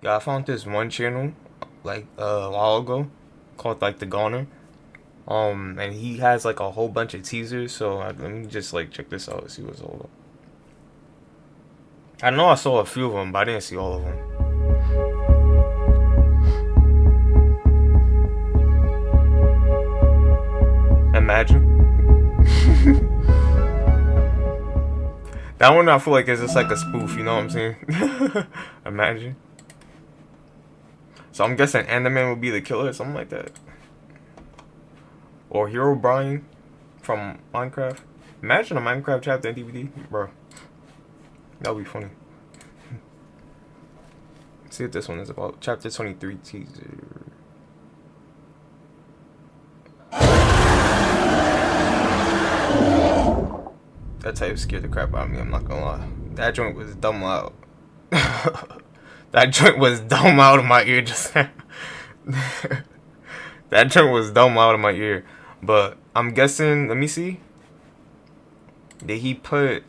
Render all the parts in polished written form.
Yeah, I found this one channel like a while ago called like The Goner. And he has like a whole bunch of teasers, so let me just like check this out and see what's all up. I know I saw a few of them, but I didn't see all of them. Imagine. That one I feel like is just like a spoof, you know what I'm saying? Imagine. So I'm guessing Enderman would be the killer or something like that. Or Hero Brian from Minecraft. Imagine a Minecraft chapter and DVD, bro. That would be funny. Let's see what this one is about. Chapter 23 teaser. That type scared the crap out of me, I'm not gonna lie. That joint was dumb loud. That joint was dumb loud in my ear just now. That joint was dumb loud in my ear. But I'm guessing, let me see. Did he put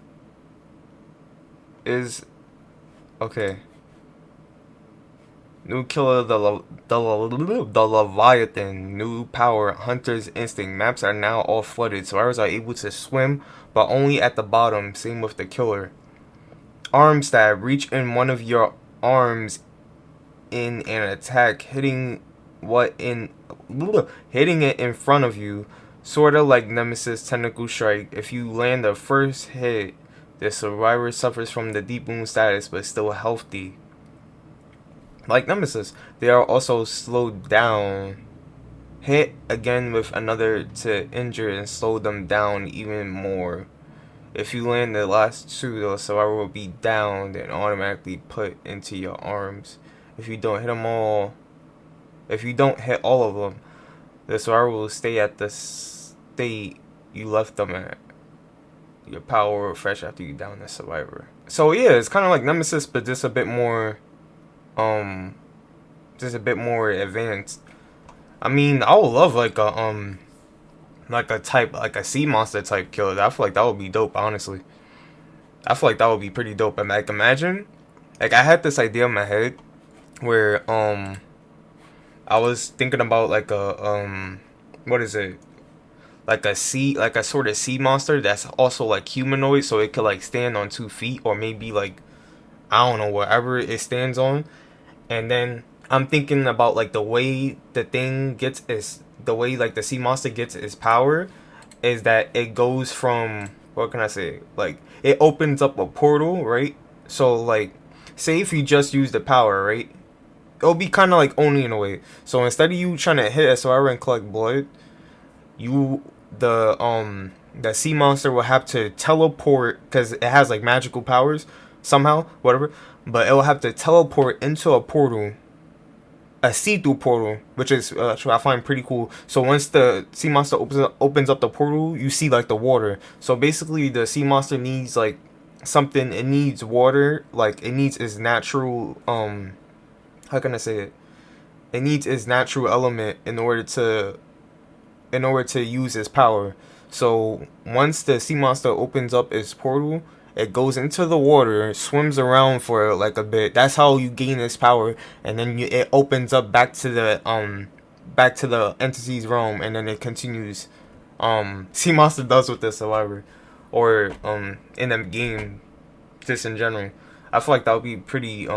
is okay. New killer, the Leviathan, new power, Hunter's Instinct. Maps are now all flooded. Survivors are able to swim, but only at the bottom. Same with the killer. Arm stab. Reach in one of your arms in an attack, hitting it in front of you. Sorta like Nemesis Tentacle Strike. If you land the first hit, the survivor suffers from the deep wound status, but still healthy. Like Nemesis, they are also slowed down. Hit again with another to injure and slow them down even more. If you land the last two, the survivor will be downed and automatically put into your arms. If you don't hit them all, if you don't hit all of them, the survivor will stay at the state you left them at. Your power will refresh after you down the survivor. So yeah, it's kind of like Nemesis, but just a bit more advanced. I mean, I would love like a sea monster type killer. I feel like that would be dope, honestly. I feel like that would be pretty dope. And like, imagine, like, I had this idea in my head where I was thinking about like a what is it, like a sort of sea monster that's also like humanoid, so it could like stand on 2 feet, or maybe like, I don't know, wherever it stands on. And then I'm thinking about like the way the thing gets is the way like the sea monster gets its power is that it goes from, what can I say, like it opens up a portal, right? So like, say if you just use the power, right, it'll be kind of like Oni in a way. So instead of you trying to hit a survivor and collect blood, the sea monster will have to teleport, because it has like magical powers somehow, whatever, but it will have to teleport into a portal, a see-through portal, which is I find pretty cool. So once the sea monster opens up the portal, you see like the water. So basically the sea monster needs like something, it needs water, like it needs its natural how can I say it, it needs its natural element in order to use its power. So once the sea monster opens up its portal, it goes into the water, swims around for like a bit. That's how you gain its power, and then it opens up back to the entity's realm, and then it continues. Sea monster does with the survivor, or in the game, just in general. I feel like that would be pretty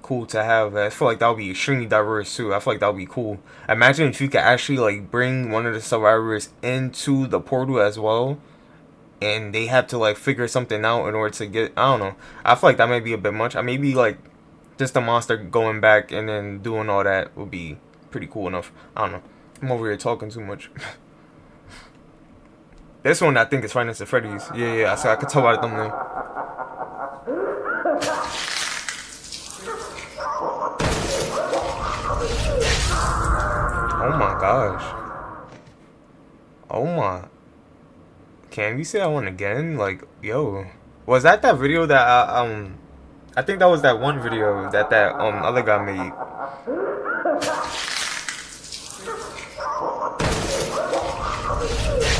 cool to have. I feel like that would be extremely diverse too. I feel like that would be cool. Imagine if you could actually like bring one of the survivors into the portal as well, and they have to like figure something out in order to get, I don't know. I feel like that might be a bit much. I maybe like just the monster going back and then doing all that would be pretty cool enough. I don't know. I'm over here talking too much. This one I think is Five Nights at Freddy's. Yeah. I could tell by the thumbnail. Oh my gosh. Oh my. Can we say that one again? Like, yo, was that video that I think that was that one video that other guy made.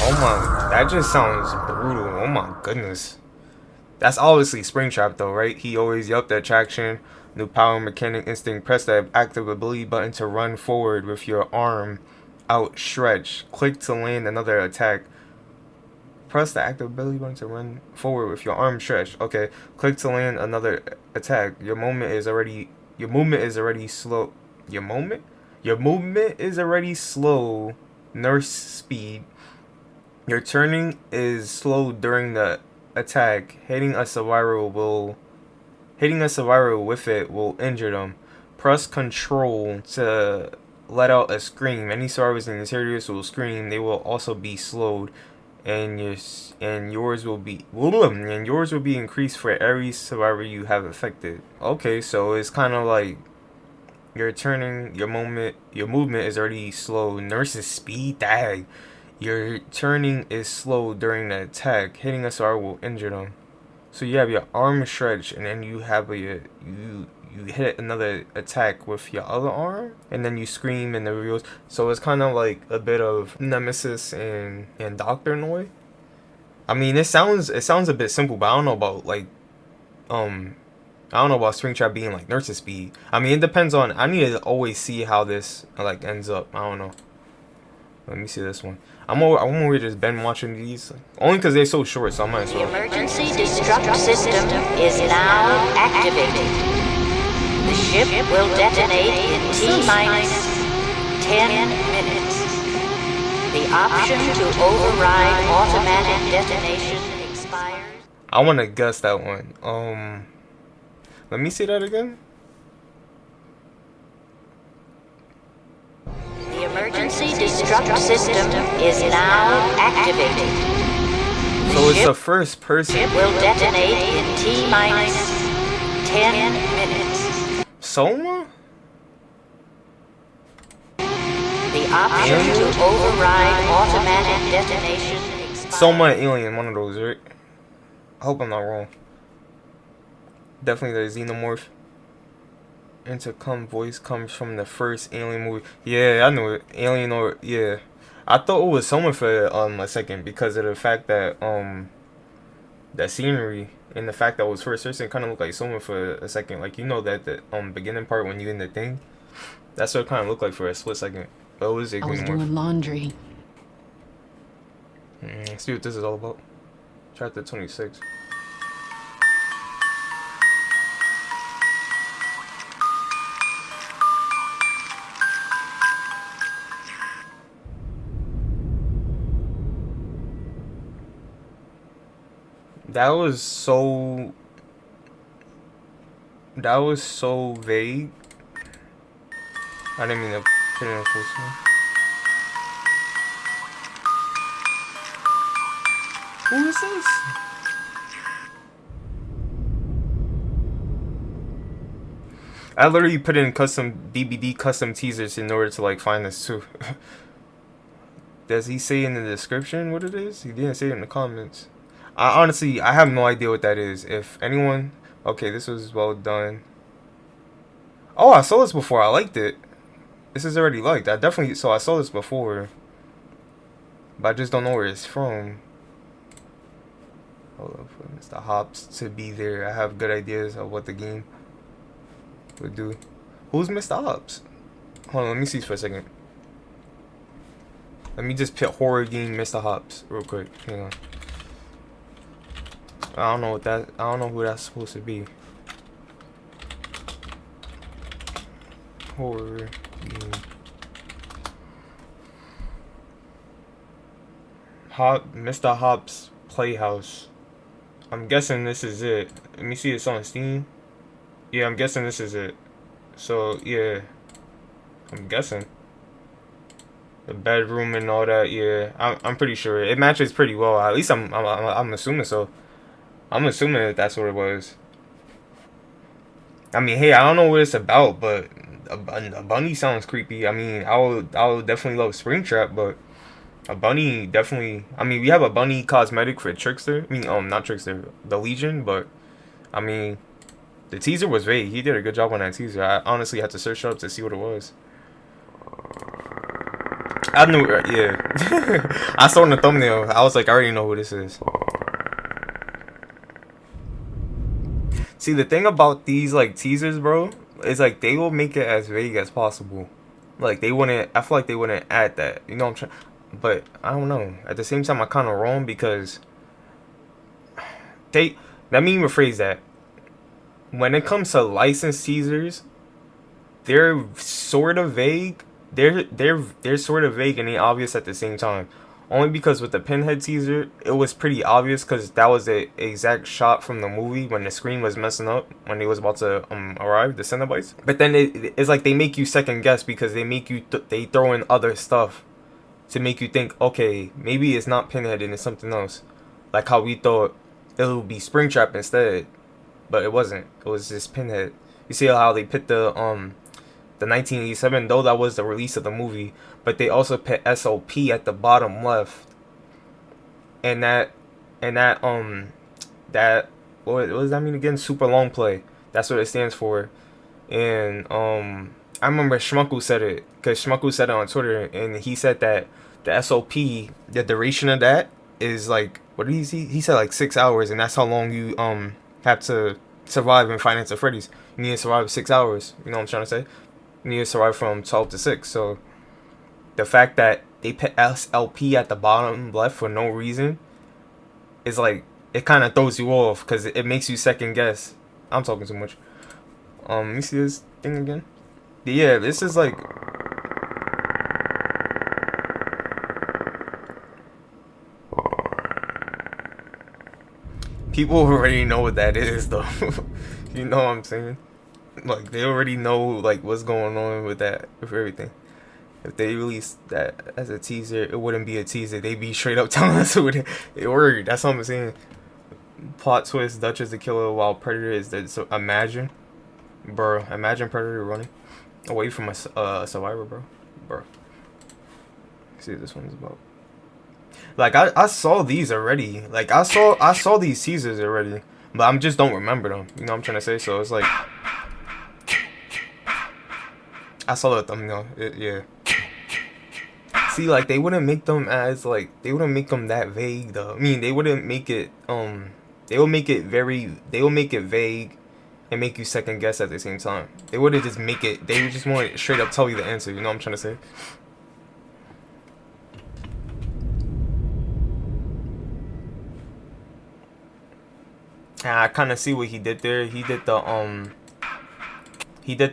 Oh my, that just sounds brutal. Oh my goodness. That's obviously Springtrap though, right? He always yup the attraction, new power, mechanic, instinct. Press the active ability button to run forward with your arm outstretched. Click to land another attack. Press the active ability button to run forward with your arm stretched. Okay. Click to land another attack. Your movement is already slow. Your movement? Your movement is already slow. Nurse speed. Your turning is slow during the attack. Hitting a survivor with it will injure them. Press control to let out a scream. Any survivors in your territories will scream. They will also be slowed, and yours will be increased for every survivor you have affected. Okay, so it's kind of like your movement is already slow. Nurse's speed, dag. Your turning is slow during the attack. Hitting a survivor will injure them. So you have your arm stretched, and then you have you hit another attack with your other arm, and then you scream and the reveals. So it's kind of like a bit of Nemesis and Doctor in a way. I mean, it sounds a bit simple, but I don't know about like I don't know about Springtrap being like Nurse's speed. I mean, it depends on. I need to always see how this like ends up. I don't know. Let me see this one. I'm over just been watching these only because they're so short, so I might as well. The emergency destruct system is now activated. The ship will detonate in T-minus 10 minutes. The option to override automatic detonation expires. I want to guess that one. Let me see that again. The emergency destruct system is now activated. So it's the first person. Ship will detonate in T-minus 10 minutes. Soma? The option to override automatic detonation expires. Soma and Alien, one of those, right? I hope I'm not wrong. Definitely the Xenomorph. Intercom voice comes from the first Alien movie. Yeah, I knew it. Alien or yeah. I thought it was Soma for a second because of the fact that that scenery and the fact that it was first person kind of looked like Soma for a second. Like, you know that the beginning part when you in the thing, that's what it kind of looked like for a split second. But it was I was doing laundry. Let's see what this is all about. Chapter 26. That was so vague. I didn't mean to put it in full screen. Who is this? I literally put in custom DVD custom teasers in order to like find this too. Does he say in the description what it is? He didn't say it in the comments. I honestly have no idea what that is. If anyone, okay, this was well done. Oh, I saw this before. I liked it. This is already liked. I saw this before, but I just don't know where it's from. Hold up for Mr. Hops to be there. I have good ideas of what the game would do. Who's Mr. Hops? Hold on, let me see for a second. Let me just put horror game Mr. Hops real quick. Hang on. I don't know who that's supposed to be. Horror game. Mr. Hops Playhouse. I'm guessing this is it. Let me see, it's on Steam. Yeah, I'm guessing this is it. So yeah, I'm guessing the bedroom and all that. Yeah, I'm pretty sure it matches pretty well. At least I'm assuming so. I'm assuming that that's what it was. I mean, hey, I don't know what it's about, but a bunny sounds creepy. I mean, I would definitely love Springtrap, but a bunny definitely. I mean, we have a bunny cosmetic for Trickster. I mean, not Trickster, the Legion, but I mean, the teaser was vague. He did a good job on that teaser. I honestly had to search up to see what it was. I knew it, yeah. I saw in the thumbnail. I was like, I already know who this is. See, the thing about these like teasers, bro, is like they will make it as vague as possible. Like they wouldn't. I feel like they wouldn't add that. You know what I'm trying. But I don't know. At the same time, I kind of wrong because they. Let me rephrase that. When it comes to licensed teasers, they're sort of vague. They're sort of vague and they obvious at the same time. Only because with the Pinhead teaser, it was pretty obvious because that was the exact shot from the movie when the screen was messing up when they was about to arrive, the Cenobites. But then it's like they make you second guess because they make you they throw in other stuff to make you think, okay, maybe it's not Pinhead and it's something else. Like how we thought it would be Springtrap instead, but it wasn't. It was just Pinhead. You see how they put the 1987, though that was the release of the movie, but they also put SOP at the bottom left, and that what does that mean again? Super long play. That's what it stands for. And I remember Schmuckle said it because Schmuckle said it on Twitter, and he said that the SOP, the duration of that is like, what did he see? He said like 6 hours, and that's how long you have to survive in Finance of Freddy's. You need to survive 6 hours. You know what I'm trying to say? You need to survive from 12 to 6. So the fact that they put SLP at the bottom left for no reason is like, it kind of throws you off because it makes you second guess. I'm talking too much. Let me see this thing again. Yeah, this is like, people already know what that is though. You know what I'm saying? Like they already know like what's going on with that, with everything. If they released that as a teaser, it wouldn't be a teaser. They'd be straight up telling us what it word. That's what I'm saying. Plot twist: Dutch is the killer while Predator is the. So imagine, bro. Imagine Predator running away from a survivor, bro. See what this one's about. Like I saw these already. Like I saw these teasers already, but I just don't remember them. You know what I'm trying to say? So it's like I saw the thumbnail. Yeah. See, like they wouldn't make them as like they wouldn't make them that vague though. I mean, they wouldn't make it they will make it vague and make you second guess at the same time. They wouldn't just make it. They would just want to straight up tell you the answer. You know what I'm trying to say? And I kind of see what he did there. He did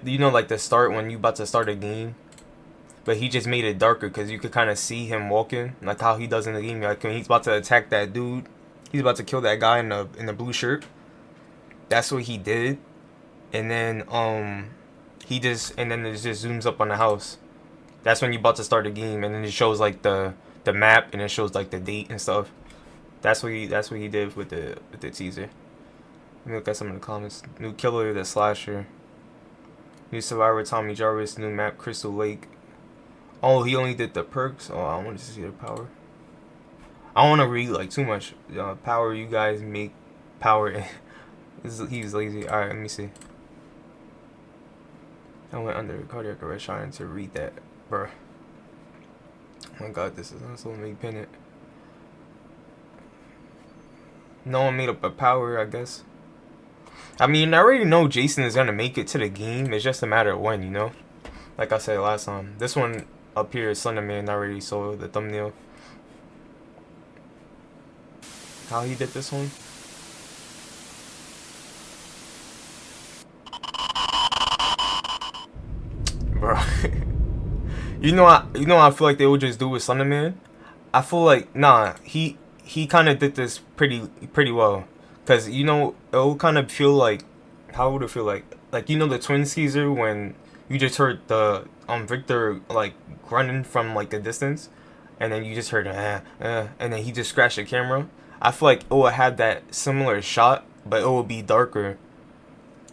you know, like the start when you about to start a game, but he just made it darker because you could kind of see him walking, like how he does in the game. Like when he's about to attack that dude, he's about to kill that guy in the blue shirt. That's what he did, and then it just zooms up on the house. That's when you about to start the game, and then it shows like the map, and it shows like the date and stuff. That's what he did with the teaser. Let me look at some of the comments. New killer, the slasher. New survivor, Tommy Jarvis. New map, Crystal Lake. Oh, he only did the perks. Oh, I wanted to see the power. I don't want to read like too much. Power, you guys make power. He's lazy. Alright, let me see. I went under cardiac arrest trying to read that, bruh. Oh my god, this is also let me pin it. No one made up a power, I guess. I mean, I already know Jason is gonna make it to the game. It's just a matter of when, you know? Like I said last time. This one up here is Slender Man. I already saw the thumbnail. How he did this one? Bro. you know I feel like they would just do with Slender Man? I feel like, nah, he kind of did this pretty well. Because, you know, it will kind of feel like, how would it feel like? Like, you know the twin teaser when you just heard the, Victor, like, running from, like, the distance? And then you just heard, and then he just scratched the camera? I feel like it will have that similar shot, but it will be darker.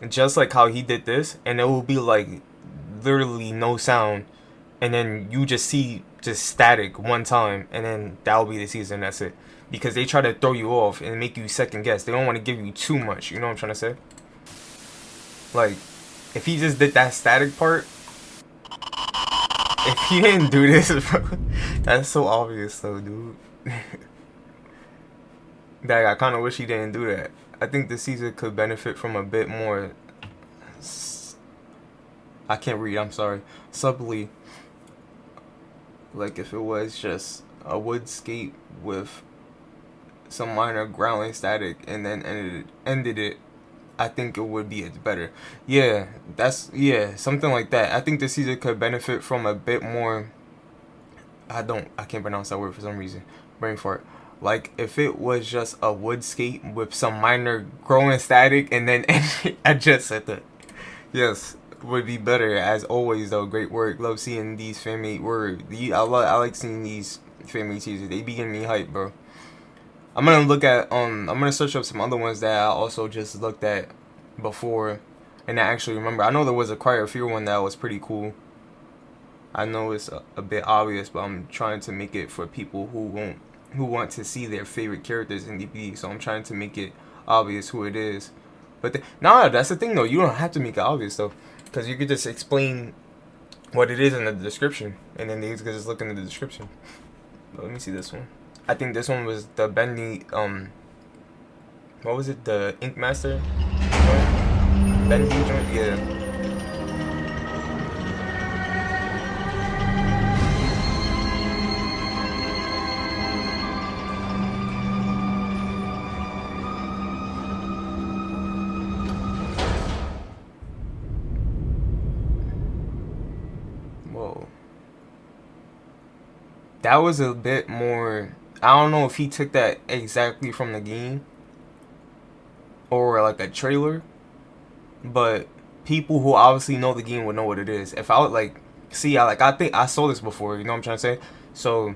Just like how he did this, and it will be, like, literally no sound. And then you just see just static one time, and then that will be the season, that's it. Because they try to throw you off and make you second guess. They don't want to give you too much. You know what I'm trying to say? Like, if he just did that static part, if he didn't do this, bro, that's so obvious though, dude. That I kind of wish he didn't do that. I think the season could benefit from a bit more. I can't read. I'm sorry. Subtly, like if it was just a woodscape with some minor growling static and then ended it, I think it would be better. Yeah, something like that. I think the season could benefit from a bit more. I can't pronounce that word for some reason. Brain fart. Like if it was just a woodscape with some minor growing static and then I just said that. Yes, would be better as always though. Great work. Love seeing these fan-made words. I like seeing these fan-made teasers. They be getting me hype, bro. I'm gonna search up some other ones that I also just looked at before and I actually remember. I know there was a Cry or Fear one that was pretty cool. I know it's a bit obvious, but I'm trying to make it for people who want to see their favorite characters in DBD. So I'm trying to make it obvious who it is. But nah, that's the thing though. You don't have to make it obvious though, because you could just explain what it is in the description, and then they could just look in the description. But let me see this one. I think this one was the Bendy. What was it? The Ink Master joint? Bendy joint. Yeah. Whoa. That was a bit more. I don't know if he took that exactly from the game or like a trailer, but people who obviously know the game would know what it is. If I would like see, I think I saw this before. You know what I'm trying to say? So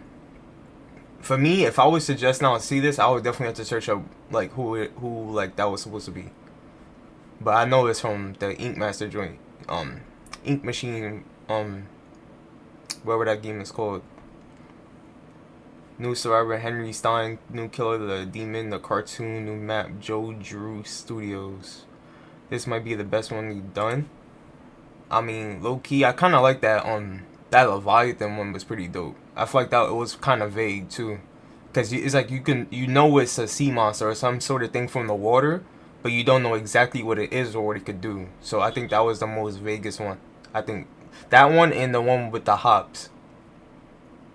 for me, if I would suggest now and see this, I would definitely have to search up like who like that was supposed to be. But I know it's from the Ink Master joint, Ink Machine, whatever that game is called. New Survivor, Henry Stein, New Killer the Demon, the cartoon, new map, Joe Drew Studios. This might be the best one we've done. I mean, low key, I kind of like that Leviathan one was pretty dope. I feel like that it was kind of vague too, cause it's like you know it's a sea monster or some sort of thing from the water, but you don't know exactly what it is or what it could do. So I think that was the most vaguest one. I think that one and the one with the hops.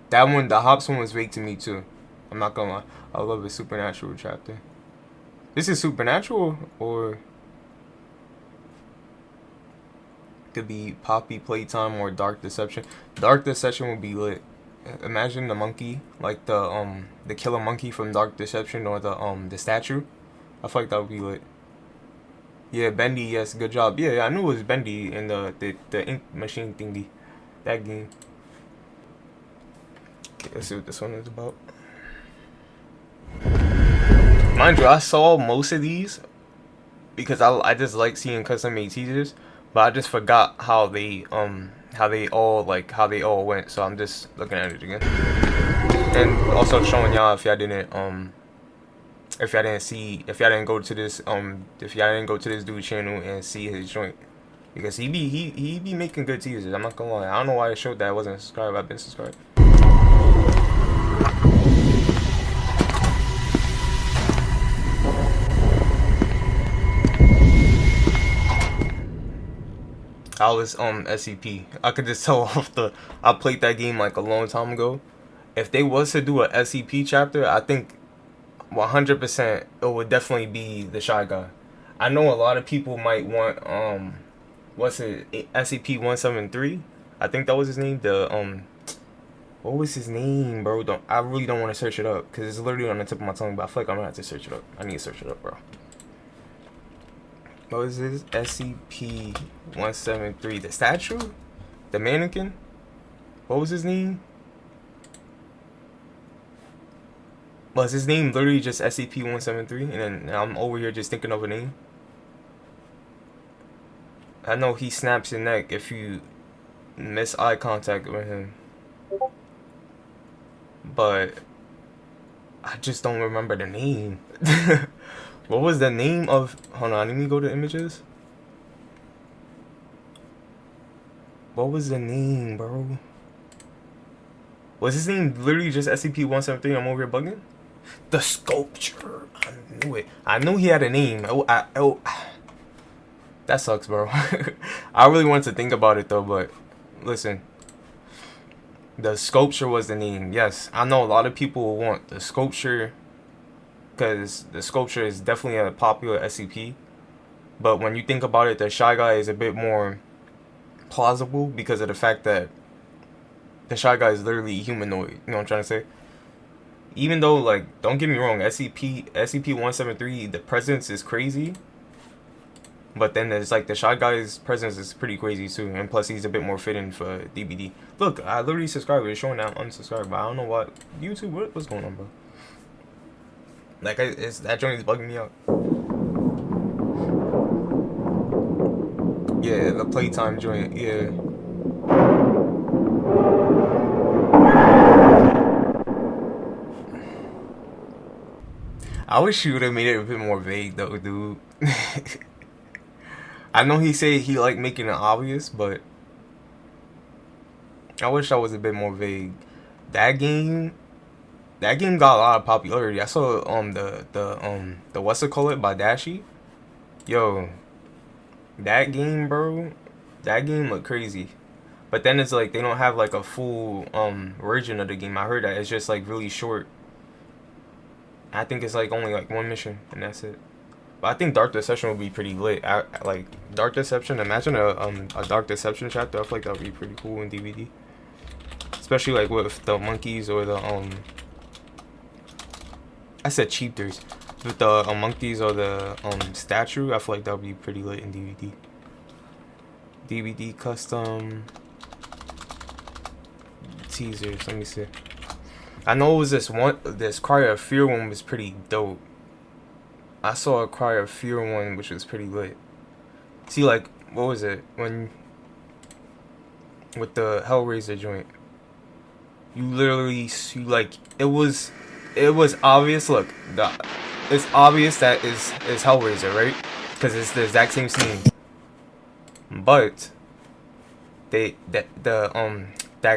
That one, the hops one was vague to me too. I'm not gonna lie. I love the supernatural chapter. This is supernatural or could be Poppy Playtime or Dark Deception. Dark Deception would be lit. Imagine the monkey, like the killer monkey from Dark Deception or the statue. I feel like that would be lit. Yeah, Bendy, yes, good job. Yeah, I knew it was Bendy in the ink machine thingy. That game. Okay, let's see what this one is about. Mind you, I saw most of these because I just like seeing custom made teasers, but I just forgot how they all went. So I'm just looking at it again, and also showing y'all if y'all didn't go to this dude channel and see his joint, because he be making good teasers. I'm not gonna lie. I don't know why it showed that I wasn't subscribed. I've been subscribed. I was SCP. I could just tell off I played that game like a long time ago. If they was to do a SCP chapter, I think 100% it would definitely be the Shy Guy. I know a lot of people might want what's it, SCP-173? I think that was his name. What was his name, bro? I really don't want to search it up because it's literally on the tip of my tongue, but I feel like I'm gonna have to search it up. I need to search it up, bro. What is this? SCP-173. The statue? The mannequin? What was his name? Was his name literally just SCP-173? And then I'm over here just thinking of a name. I know he snaps your neck if you miss eye contact with him. But I just don't remember the name. What was the name of... Hold on, let me go to images. What was the name, bro? Was his name literally just SCP-173? I'm over here bugging? The sculpture. I knew it. I knew he had a name. That sucks, bro. I really wanted to think about it though, but listen. The sculpture was the name. Yes, I know a lot of people will want the sculpture because the sculpture is definitely a popular SCP. But when you think about it, the Shy Guy is a bit more plausible because of the fact that the Shy Guy is literally humanoid. You know what I'm trying to say? Even though, like, don't get me wrong, SCP-173, the presence is crazy. But then there's like the Shy Guy's presence is pretty crazy too, and plus he's a bit more fitting for DBD. Look, I literally subscribed. It's showing now unsubscribed, but I don't know what YouTube. What's going on, bro? Like, that joint is bugging me out. Yeah, the playtime joint. Yeah. I wish you would have made it a bit more vague though, dude. I know he said he liked making it obvious, but I wish I was a bit more vague. That game got a lot of popularity. I saw the what's it called by Dashi. Yo, that game, bro. That game looked crazy. But then it's like they don't have like a full version of the game. I heard that it's just like really short. I think it's like only like one mission and that's it. But I think Dark Deception would be pretty lit. Like Dark Deception. Imagine a Dark Deception chapter. I feel like that would be pretty cool in DVD. Especially like with the monkeys or the I said cheaters. With the monkeys or the statue. I feel like that would be pretty lit in DVD. DVD custom teasers. Let me see. I know it was this Cry of Fear one was pretty dope. I saw a Cry of Fear one which was pretty lit. See, like, what was it when with the Hellraiser joint? You literally see, like, it was obvious. Look, it's obvious that is Hellraiser, right? Because it's the exact same scene. But I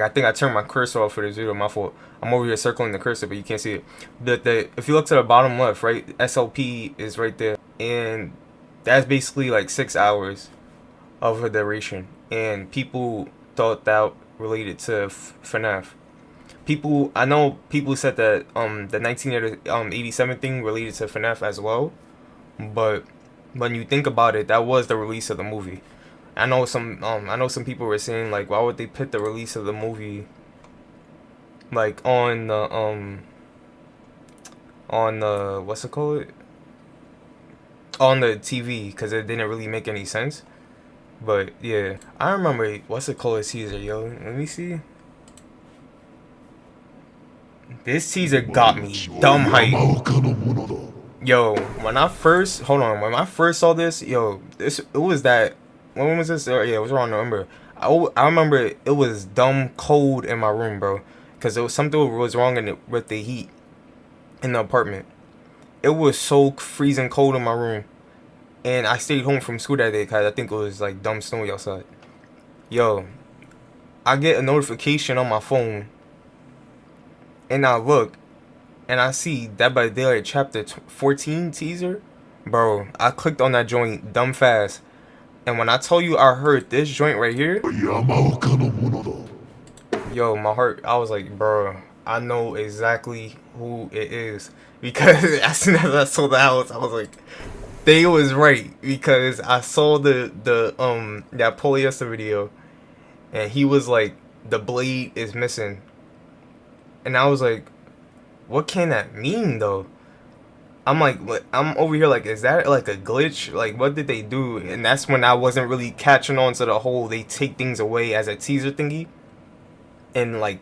think I turned my cursor off for this video. My fault. I'm over here circling the cursor, but you can't see it. If you look to the bottom left, right, SLP is right there, and that's basically like 6 hours of a duration. And people thought that related to FNAF. I know people said that the 1987 thing related to FNAF as well, but when you think about it, that was the release of the movie. I know some people were saying like, why would they put the release of the movie like on the what's it called, on the TV, because it didn't really make any sense. But yeah, I remember what's it called, Caesar. Yo, let me see. This teaser got me dumb hype. Yo, when I first saw this, yo, it was that, when was this? Yeah, it was around November. I remember it was dumb cold in my room, bro, because something was wrong with the heat in the apartment. It was so freezing cold in my room, and I stayed home from school that day because I think it was like dumb snowy outside. Yo, I get a notification on my phone, and I look, and I see Dead by Daylight chapter 14 teaser. Bro, I clicked on that joint dumb fast. And when I tell you I heard this joint right here, yo, my heart, I was like, bro, I know exactly who it is. Because as soon as I saw the house, I was like, they was right. Because I saw that polyester video, and he was like, the blade is missing. And I was like, what can that mean though? I'm like, I'm over here like, is that like a glitch? Like, what did they do? And that's when I wasn't really catching on to the whole they take things away as a teaser thingy. And like,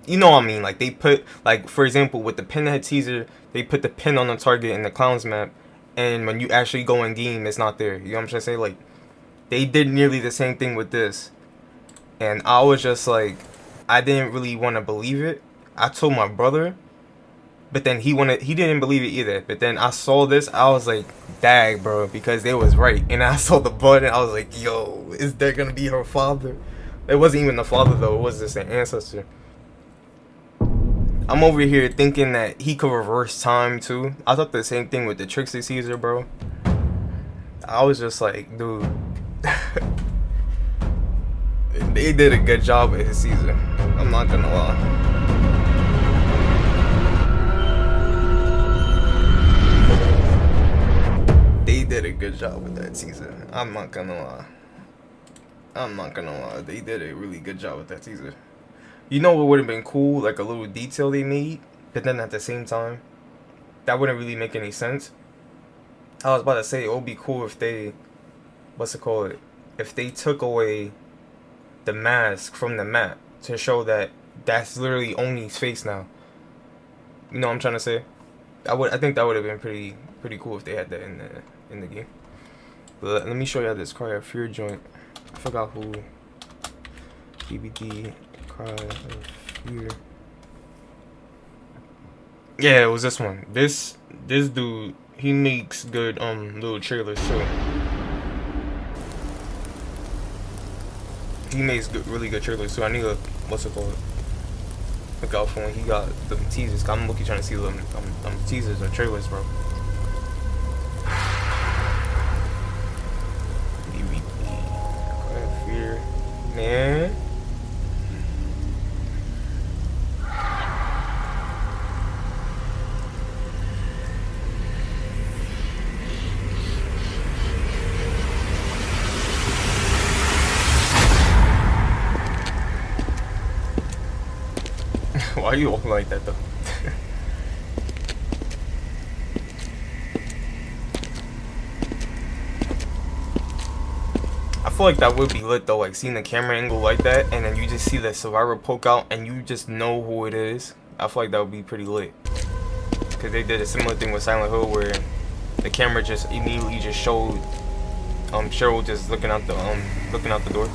you know what I mean? Like, they put, like, for example, with the pinhead teaser, they put the pin on the target in the clown's map. And when you actually go in game, it's not there. You know what I'm trying to say? Like, they did nearly the same thing with this. And I was just like, I didn't really want to believe it. I told my brother. But then he didn't believe it either. But then I saw this, I was like, dag, bro, because they was right. And I saw the blood, and I was like, yo, is that gonna be her father? It wasn't even the father though, it was just an ancestor. I'm over here thinking that he could reverse time too. I thought the same thing with the Trickster Caesar, bro. I was just like, dude, they did a good job with his Caesar. I'm not gonna lie. They did a good job with that Caesar. I'm not gonna lie. They did a really good job with that Caesar. You know what would have been cool? Like a little detail they made, but then at the same time, that wouldn't really make any sense. I was about to say it would be cool if they, what's it called? If they took away the mask from the map to show that that's literally only his face now. You know what I'm trying to say? I think that would have been pretty cool if they had that in the game. But let me show you this Cry of Fear joint. I forgot who. DVD Cry of Fear. Yeah, it was this one. This dude, he makes good little trailers too. He makes really good trailers too. I need a what's it called? Look out for when he got the teasers. I'm looking trying to see them teasers or trailers, bro. Fear, man. Why are you walking like that though? I feel like that would be lit though, like seeing the camera angle like that, and then you just see the survivor poke out, and you just know who it is. I feel like that would be pretty lit. Cause they did a similar thing with Silent Hill where the camera just immediately just showed Cheryl just looking out the door,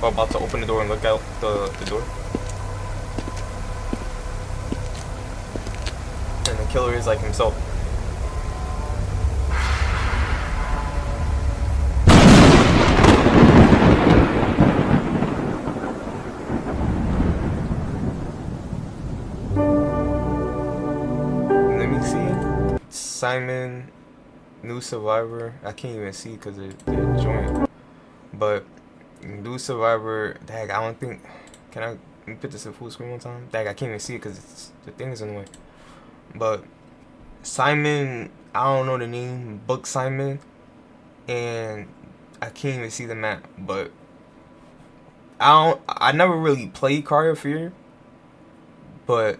or about to open the door and look out the door. And the killer is like himself. Let me see. Simon, new survivor. I can't even see because they're joint. But new survivor. Dang, I don't think. Can I put this in full screen one time? Dang, I can't even see it because the thing is in the way. But Simon, I don't know the name, Book Simon, and I can't even see the map. But I never really played Cry of Fear, but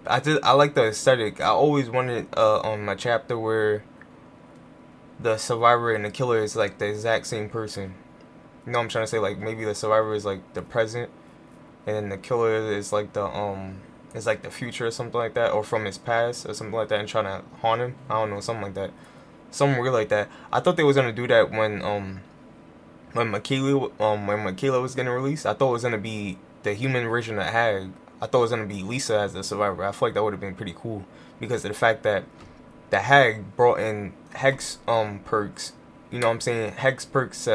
I like the aesthetic. I always wanted on my chapter where the survivor and the killer is like the exact same person. You know what I'm trying to say? Like maybe the survivor is like the present, and then the killer is like the it's like the future or something like that, or from his past or something like that, and trying to haunt him. I don't know, something like that, something weird like that. I thought they was gonna do that when Michaela was getting released. I thought it was gonna be the human version of Hag. I thought it was gonna be Lisa as the survivor. I feel like that would have been pretty cool because of the fact that the Hag brought in Hex perks. You know what I'm saying? Hex perks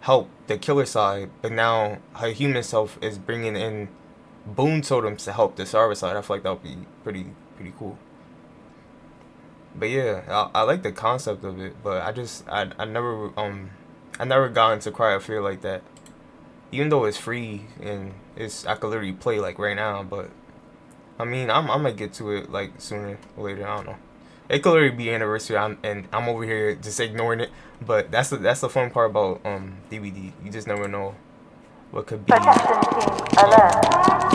help the killer side, but now her human self is bringing in boon totems to help the survivor side. I feel like that would be pretty cool. But yeah, I like the concept of it, but I never got into Cry of Fear like that. Even though it's free and I could literally play like right now, but I mean I might get to it like sooner or later. I don't know. It could literally be anniversary, and I'm over here just ignoring it. But that's the fun part about DVD. You just never know what could be. Protection team alert.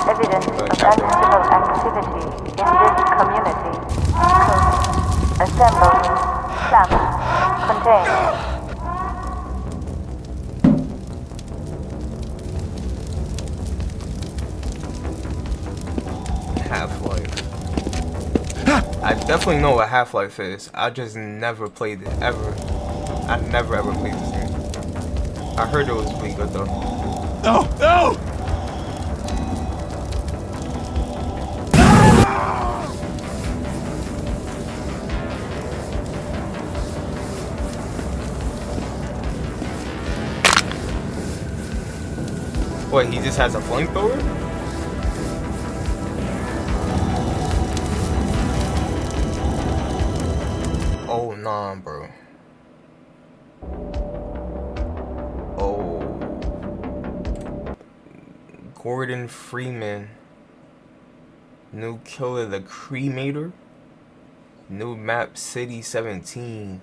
Evidence of uncivil activity in this community. Code. Assemble. Clamp. Contain. Half-Life. I definitely know what Half-Life is. I just never played it ever. I never ever played this game. I heard it was pretty good though. No! No! What, he just has a flamethrower? on, bro. Oh, Gordon Freeman, new killer, the Cremator, new map, City 17.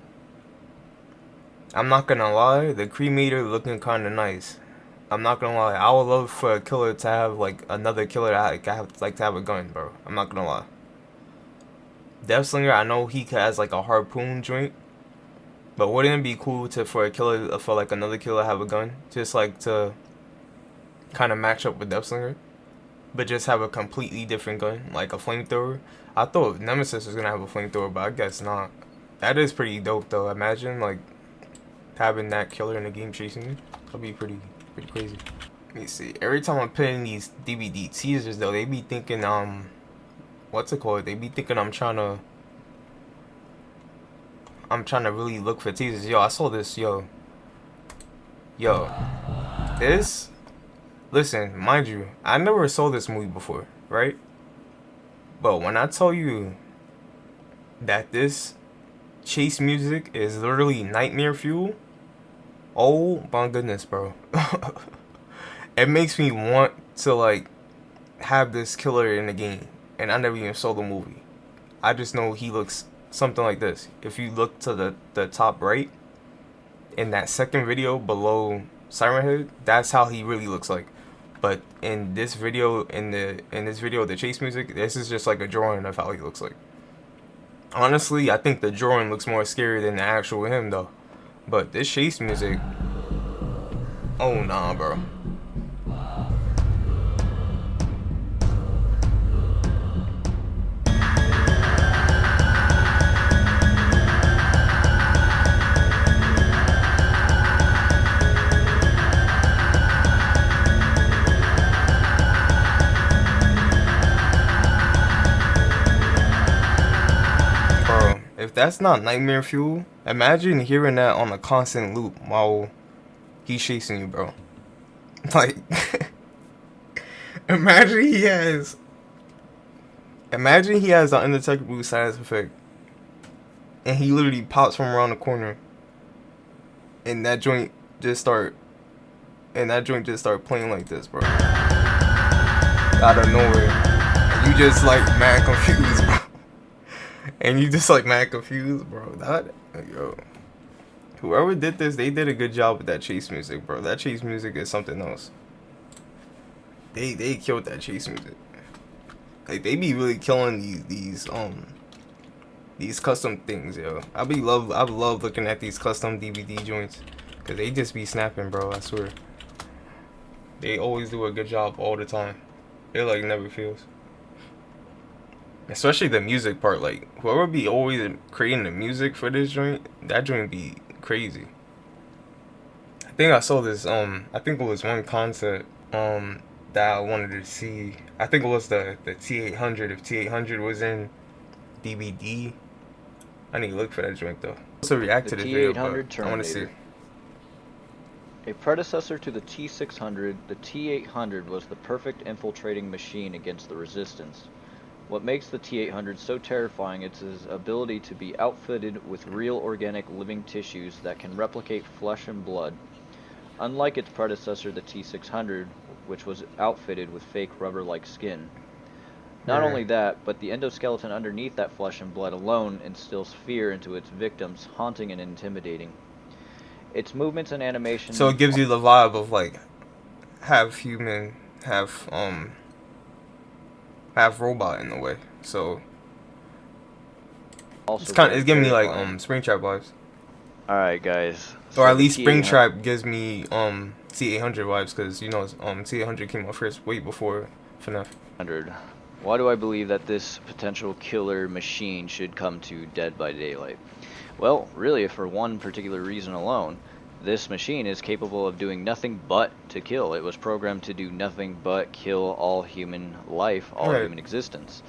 I'm not gonna lie, the Cremator looking kind of nice. I'm not gonna lie, I would love for a killer to have like another killer that like to have a gun, bro. I'm not gonna lie. Deathslinger, I know he has like a harpoon joint, but wouldn't it be cool to for a killer for like another killer to have a gun, just like to kind of match up with Deathslinger, but just have a completely different gun, like a flamethrower. I thought Nemesis was gonna have a flamethrower, but I guess not. That is pretty dope though. Imagine like having that killer in the game chasing you. That'd be pretty crazy. Let me see. Every time I'm putting these DVD teasers though, they be thinking what's it called? They be thinking I'm trying to really look for teasers. Yo, I saw this. Yo, this. Listen, mind you, I never saw this movie before, right? But when I tell you that this chase music is literally nightmare fuel, oh my goodness, bro. It makes me want to like have this killer in the game, and I never even saw the movie. I just know he looks something like this. If you look to the top right in that second video below Siren Head, that's how he really looks like. But in this video, the chase music, this is just like a drawing of how he looks like. Honestly, I think the drawing looks more scary than the actual him though. But this chase music, oh nah, bro. If that's not nightmare fuel, imagine hearing that on a constant loop while he's chasing you, bro. Like, imagine he has the undetectable silence effect, and he literally pops from around the corner, and that joint just start playing like this, bro, out of nowhere, and you just like mad confused, bro. And you just like mad confused, bro. Yo, whoever did this, they did a good job with that chase music, bro. That chase music is something else. They killed that chase music. Like they be really killing these custom things, yo. I love looking at these custom DVD joints, cause they just be snapping, bro. I swear. They always do a good job all the time. It like never fails. Especially the music part, like whoever be always creating the music for this joint, that joint be crazy. I think I saw this I think it was one concept that I wanted to see. I think it was the T800. If T800 was in DVD, I need to look for that joint though. Also react to this video, but I want to see. A predecessor to the T600, the T800 was the perfect infiltrating machine against the Resistance. What makes the T800 so terrifying is its ability to be outfitted with real organic living tissues that can replicate flesh and blood. Unlike its predecessor, the T600, which was outfitted with fake rubber-like skin. Not only that, but the endoskeleton underneath that flesh and blood alone instills fear into its victims, haunting and intimidating. Its movements and animation... So it gives you the vibe of like half human, half robot in a way. So also it's giving me like Springtrap vibes. Alright guys. Or at least Springtrap gives me T800 vibes, because you know T800 came out first way before FNAF. Why do I believe that this potential killer machine should come to Dead by Daylight? Well, really for one particular reason alone. This machine is capable of doing nothing but to kill. It was programmed to do nothing but kill all human life, all human existence.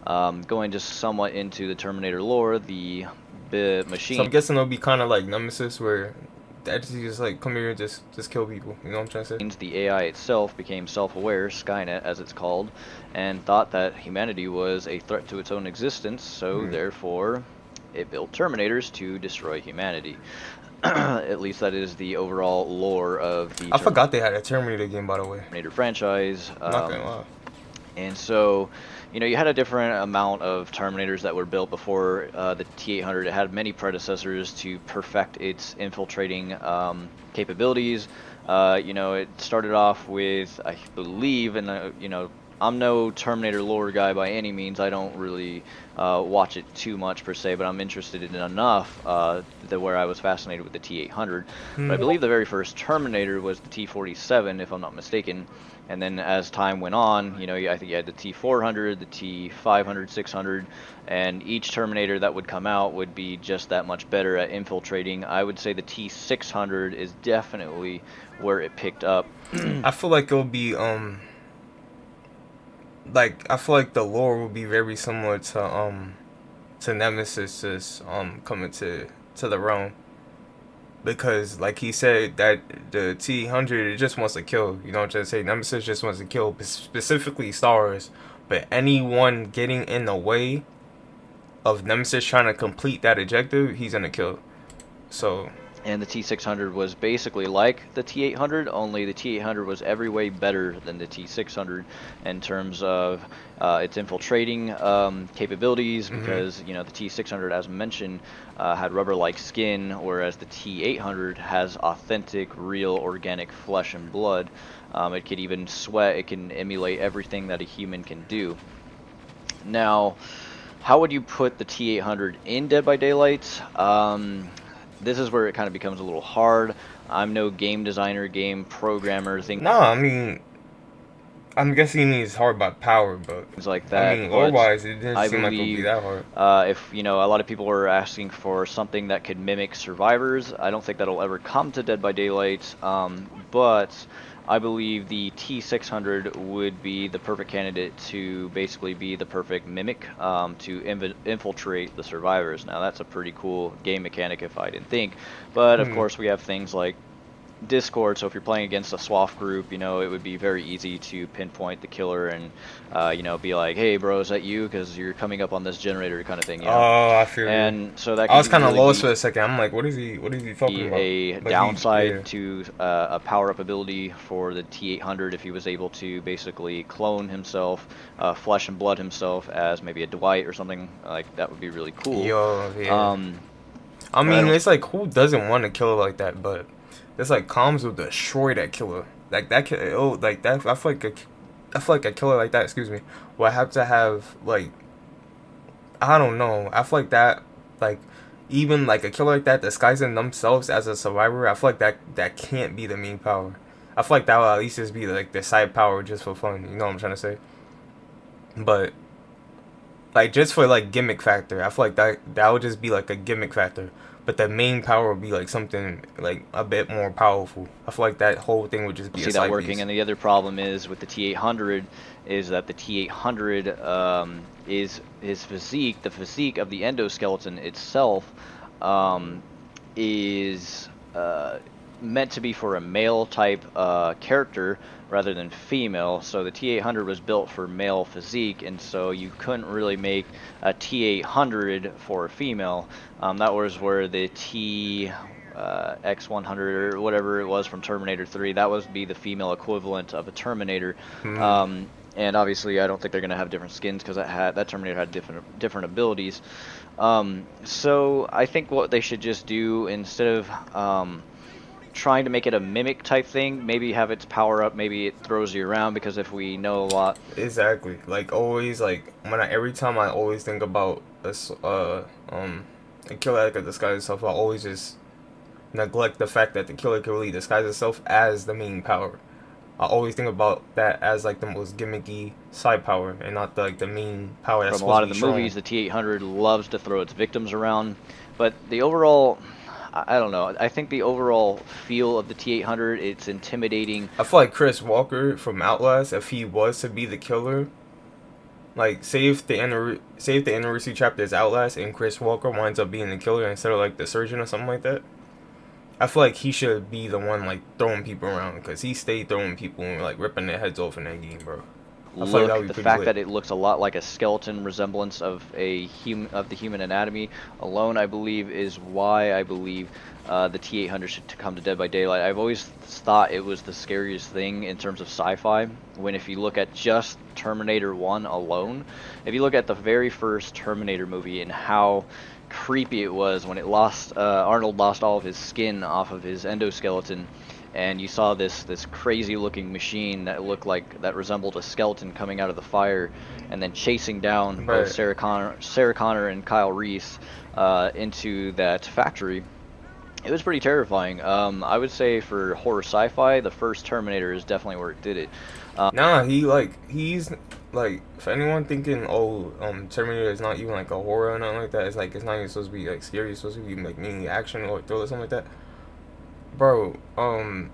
Going just somewhat into the Terminator lore, the machine... So I'm guessing it'll be kind of like Nemesis, where the entity just like come here and just kill people. You know what I'm trying to say? The AI itself became self-aware, Skynet as it's called, and thought that humanity was a threat to its own existence, so therefore it built Terminators to destroy humanity. At least that is the overall lore of the I forgot they had a Terminator game, by the way. Terminator franchise. Not gonna lie. And so, you had a different amount of Terminators that were built before the T-800. It had many predecessors to perfect its infiltrating capabilities. It started off with, I believe, and I'm no Terminator lore guy by any means. I don't really watch it too much per se, but I'm interested in it enough that where I was fascinated with the T-800. But I believe the very first Terminator was the T-47, if I'm not mistaken. And then as time went on, I think you had the T-400, the T-500, 600, and each Terminator that would come out would be just that much better at infiltrating. I would say the T-600 is definitely where it picked up. I feel like it'll be I feel like the lore will be very similar to Nemesis coming to the realm. Because, like he said, that the T-100, it just wants to kill. You know what I'm trying to say? Nemesis just wants to kill, specifically stars. But anyone getting in the way of Nemesis trying to complete that objective, he's going to kill. So... And the T-600 was basically like the T-800, only the T-800 was every way better than the T-600 in terms of its infiltrating capabilities, because the T-600, as mentioned, had rubber-like skin, whereas the T-800 has authentic, real, organic flesh and blood. It could even sweat. It can emulate everything that a human can do. Now, how would you put the T-800 in Dead by Daylight? This is where it kind of becomes a little hard. I'm no game designer, game programmer, No, I mean, I'm guessing it's hard by power, but things like that. I mean, lore-wise, it didn't seem like it would be that hard. If a lot of people were asking for something that could mimic Survivors, I don't think that'll ever come to Dead by Daylight. But I believe the T-600 would be the perfect candidate to basically be the perfect mimic to infiltrate the survivors. Now, that's a pretty cool game mechanic if I didn't think. But, of course, we have things like Discord, so if you're playing against a SWAF group, it would be very easy to pinpoint the killer and, be like, hey, bro, is that you? Because you're coming up on this generator kind of thing, Oh, I feel and so that I was kind of really lost for a second. I'm like, what is he talking about? A downside to a power-up ability for the T-800 if he was able to basically clone himself, flesh and blood himself as maybe a Dwight or something like that would be really cool. Yo, yeah. I mean, it's like, who doesn't want a killer like that? But it's like comms will destroy that killer. Like that, like that. I feel like a killer like that. Excuse me. Will have to have like, I don't know. I feel like that, like, even like a killer like that disguising themselves as a survivor. I feel like that can't be the main power. I feel like that will at least just be like the side power just for fun. You know what I'm trying to say? But like just for like gimmick factor, I feel like that would just be like a gimmick factor. But the main power would be like something like a bit more powerful. I feel like that whole thing would just be see a side that working. piece. And the other problem is with the T-800 is that the T-800 is his physique, the physique of the endoskeleton itself, is meant to be for a male type character rather than female. So the T-800 was built for male physique, and so you couldn't really make a T-800 for a female. That was where the X-100 or whatever it was from Terminator 3, that would be the female equivalent of a Terminator. And obviously I don't think they're going to have different skins because that Terminator had different abilities. So I think what they should just do, instead of trying to make it a mimic type thing, maybe have its power up, maybe it throws you around, because if we know a lot. Exactly. Like always, like every time I always think about a killer that could disguise itself, I always just neglect the fact that the killer can really disguise itself as the main power. I always think about that as like the most gimmicky side power, and not like the main power. That's from a lot of the movies, the T-800 loves to throw its victims around, but the overall, I don't know. I think the overall feel of the T-800, it's intimidating. I feel like Chris Walker from Outlast, if he was to be the killer, like say if the anniversary chapter is Outlast and Chris Walker winds up being the killer instead of like the surgeon or something like that, I feel like he should be the one like throwing people around, because he stayed throwing people and like ripping their heads off in that game, bro. I feel like that would look, be the pretty fact lit. that it looks a lot like a skeleton resemblance of the human anatomy alone, I believe, is why I believe the T-800 should come to Dead by Daylight. I've always thought it was the scariest thing in terms of sci-fi. When if you look at just Terminator 1 alone, if you look at the very first Terminator movie and how creepy it was when Arnold lost all of his skin off of his endoskeleton, and you saw this crazy looking machine that resembled a skeleton coming out of the fire, and then chasing down both Right. Sarah Connor and Kyle Reese into that factory. It was pretty terrifying. I would say for horror sci-fi, the first Terminator is definitely where it did it. Nah, he's like, for anyone thinking, oh, Terminator is not even like a horror or nothing like that. It's like it's not even supposed to be like scary. It's supposed to be like mainly action or thriller, something like that. Bro, no,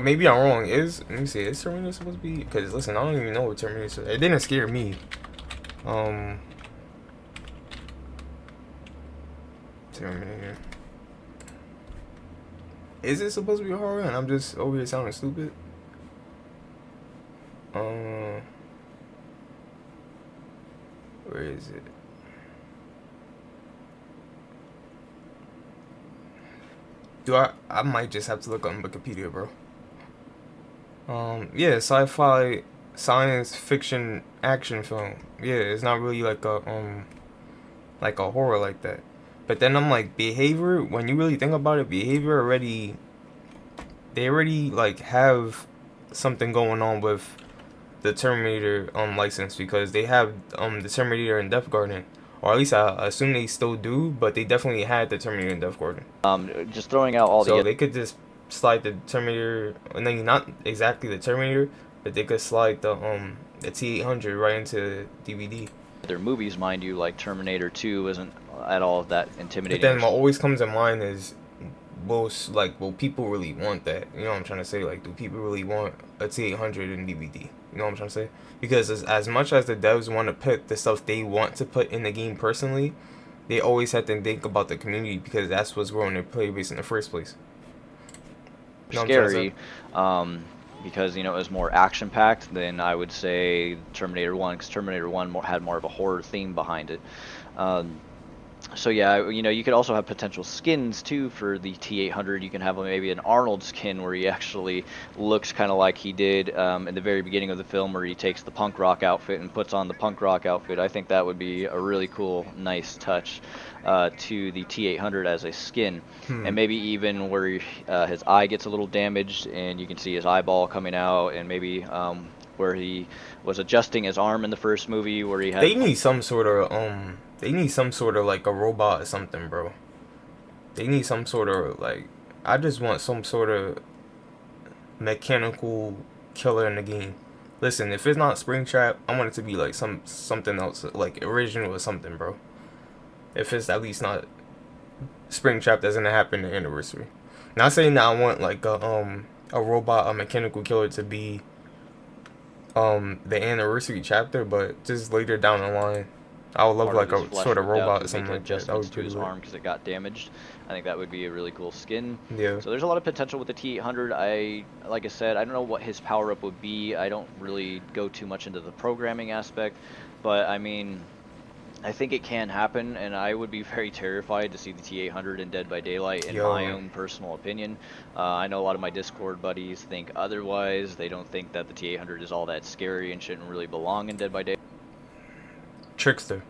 maybe I'm wrong. Let me see, is Terminator supposed to be? Because listen, I don't even know what Terminator is. It didn't scare me. Um, Terminator. Is it supposed to be a horror? And I'm just over here sounding stupid. Where is it? I might just have to look on Wikipedia, bro. Yeah, sci-fi, science fiction action film. Yeah, it's not really like a horror like that. But then I'm like, behavior. When you really think about it, behavior they already like have something going on with the Terminator license, because they have the Terminator in Death Garden, or at least I assume they still do, but they definitely had the Terminator in Death Garden. Just throwing out all So the they could just slide the Terminator, and then not exactly the Terminator, but they could slide the T-800 right into DVD. other movies, mind you, like Terminator 2 isn't at all that But intimidating. then what always comes to mind is, will people really want that? You know what I'm trying to say? Like, do people really want a T-800 in DVD? You know what I'm trying to say? Because as much as the devs want to put the stuff they want to put in the game personally, they always have to think about the community, because that's what's growing their player base in the first place. You know what I'm trying to Scary, say? because it was more action packed than I would say Terminator 1, because Terminator 1 had more of a horror theme behind it. So yeah, you could also have potential skins too for the T-800. You can have maybe an Arnold skin where he actually looks kind of like he did in the very beginning of the film, where he takes the punk rock outfit and puts on the punk rock outfit. I think that would be a really cool, nice touch to the T-800 as a skin. And maybe even where his eye gets a little damaged and you can see his eyeball coming out, and maybe where he was adjusting his arm in the first movie, where he had. They need some sort of like a robot or something, bro. They need some sort of like, I just want some sort of mechanical killer in the game. Listen, if it's not Springtrap, I want it to be like something else, like original or something, bro. If it's at least not Springtrap, that's gonna happen in the anniversary. Not saying that I want like a robot, a mechanical killer to be the anniversary chapter, but just later down the line, I would love part like of his a flesh sort of ripped out robot to or something make like that. That adjustments would to be his pretty arm because it got damaged. I think that would be a really cool skin. Yeah. So there's a lot of potential with the T-800. Like I said, I don't know what his power up would be. I don't really go too much into the programming aspect, but I mean, I think it can happen, and I would be very terrified to see the T-800 in Dead by Daylight, in my own personal opinion. I know a lot of my Discord buddies think otherwise. They don't think that the T-800 is all that scary and shouldn't really belong in Dead by Trickster.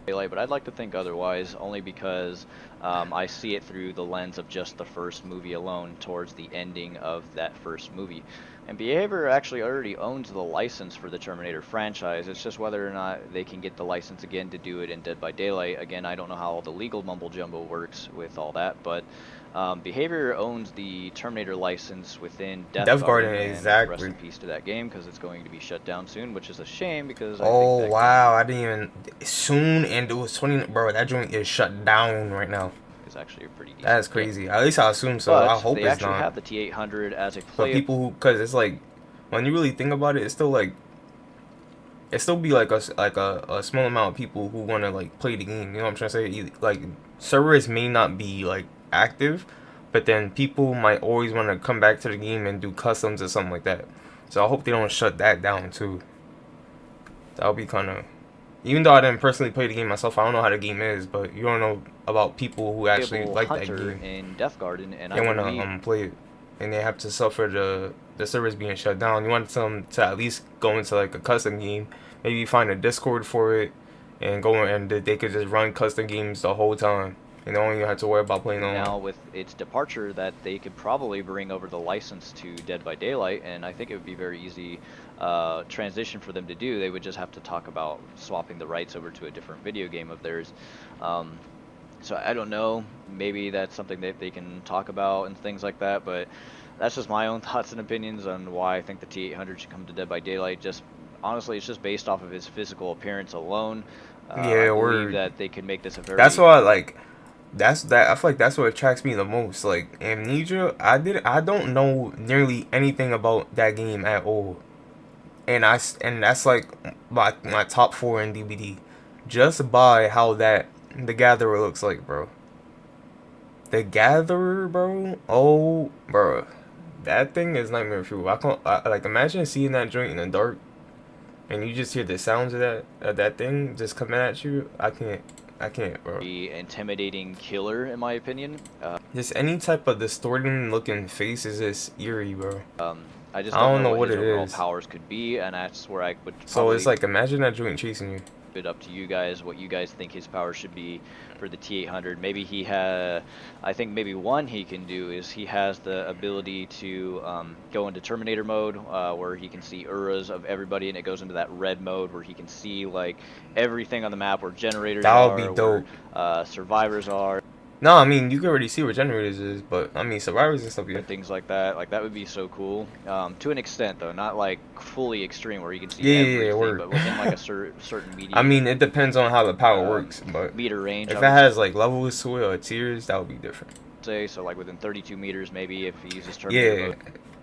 Daylight, but I'd like to think otherwise, only because I see it through the lens of just the first movie alone, towards the ending of that first movie. And Behavior actually already owns the license for the Terminator franchise. It's just whether or not they can get the license again to do it in Dead by Daylight. Again, I don't know how all the legal mumbo jumbo works with all that, but Behavior owns the Terminator license within Death Garden, and exactly. rest in peace to that game, because it's going to be shut down soon, which is a shame, because I Oh think that wow, I didn't even soon, and it was 20, bro. That joint is shut down right now. is actually a pretty decent That's game. crazy. At least I assume so. But I hope they it's actually not. have the T-800 as a But play. people who, cause it's like, when you really think about it, it's still like, it still be like a small amount of people who want to like play the game. You know what I'm trying to say? Like, servers may not be like active, but then people might always want to come back to the game and do customs or something like that. So I hope they don't shut that down too. That would be kind of. Even though I didn't personally play the game myself, I don't know how the game is. But you don't know about people who actually like that hunter game. in Death Garden, and They I want believe to play it, and they have to suffer the servers being shut down. You want them to at least go into like a custom game, maybe find a Discord for it, and go and they could just run custom games the whole time, and they don't even have to worry about playing online. now with its departure that they could probably bring over the license to Dead by Daylight, and I think it would be very easy transition for them to do. They would just have to talk about swapping the rights over to a different video game of theirs. So I don't know, maybe that's something that they can talk about and things like that, but that's just my own thoughts and opinions on why I think the T800 should come to Dead by Daylight. Just honestly, it's just based off of his physical appearance alone. Yeah, I or believe that they can make this a very... that's why like. That's that. I feel like that's what attracts me the most. Like Amnesia, I don't know nearly anything about that game at all, and that's like my top 4 in DVD, just by how the Gatherer looks like, bro. The Gatherer, bro. Oh, bro, that thing is nightmare fuel. Like imagine seeing that joint in the dark, and you just hear the sounds of that thing just coming at you. I can't, bro. intimidating killer, in my opinion. Just any type of distorting looking face is just eerie, bro. I just I don't know what his it overall is. powers could be, and that's where I would So it's like, imagine that joint chasing you. it up to you guys what you guys think his power should be for the T800. Maybe he has, I think maybe one he can do is he has the ability to go into Terminator mode where he can see auras of everybody, and it goes into that red mode where he can see like everything on the map where generators That would are, be dope. where survivors are. No, I mean you can already see where generators is, but I mean survivors and stuff, yeah. And things like that would be so cool. To an extent though, not like fully extreme where you can see Yeah, everything, word. but within like a certain medium. I mean it depends on how the power works, but meter range. if I it would has like levels to it or tiers, that would be different. say so, like within 32 meters, maybe if he uses Terminator Yeah,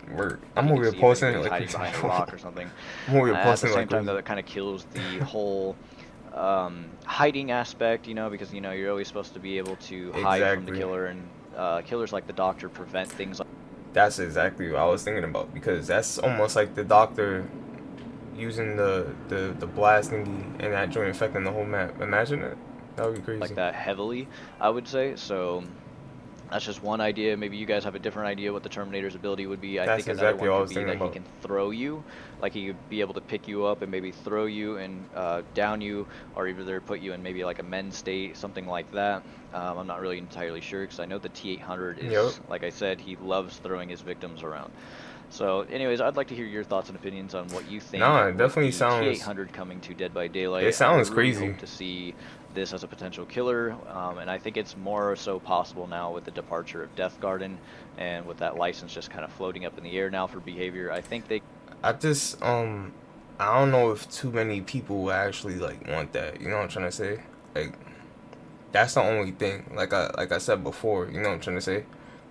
mode. word. I'm You over can here see if posting it anybody's like hiding crazy. behind a rock or something. I'm over here At the posting it same like time, though, crazy. that kind of kills the whole hiding aspect, you know, because you know you're always supposed to be able to hide from the Exactly. killer, and killers like the Doctor prevent things like That's exactly what I was thinking about, because that's almost like the Doctor using the blast thingy and that joint affecting the whole map. Imagine it. That would be crazy. that heavily, I would say. So that's just one idea. Maybe you guys have a different idea what the Terminator's ability would be. I That's think exactly what I another one was could be thinking that about. he can throw you, like he could be able to pick you up and maybe throw you and down you, or either put you in maybe like a men's state, something like that. I'm not really entirely sure because I know the T800 is, Yep. like I said, he loves throwing his victims around. So, anyways, I'd like to hear your thoughts and opinions on what you think. No, it with definitely the sounds- T800 coming to Dead by Daylight. It sounds I really crazy. hope to see this as a potential killer, and I think it's more so possible now with the departure of Death Garden and with that license just kind of floating up in the air now for behavior. I think they I just I don't know if too many people actually like want that. You know what I'm trying to say? Like that's the only thing. Like I said before. You know what I'm trying to say?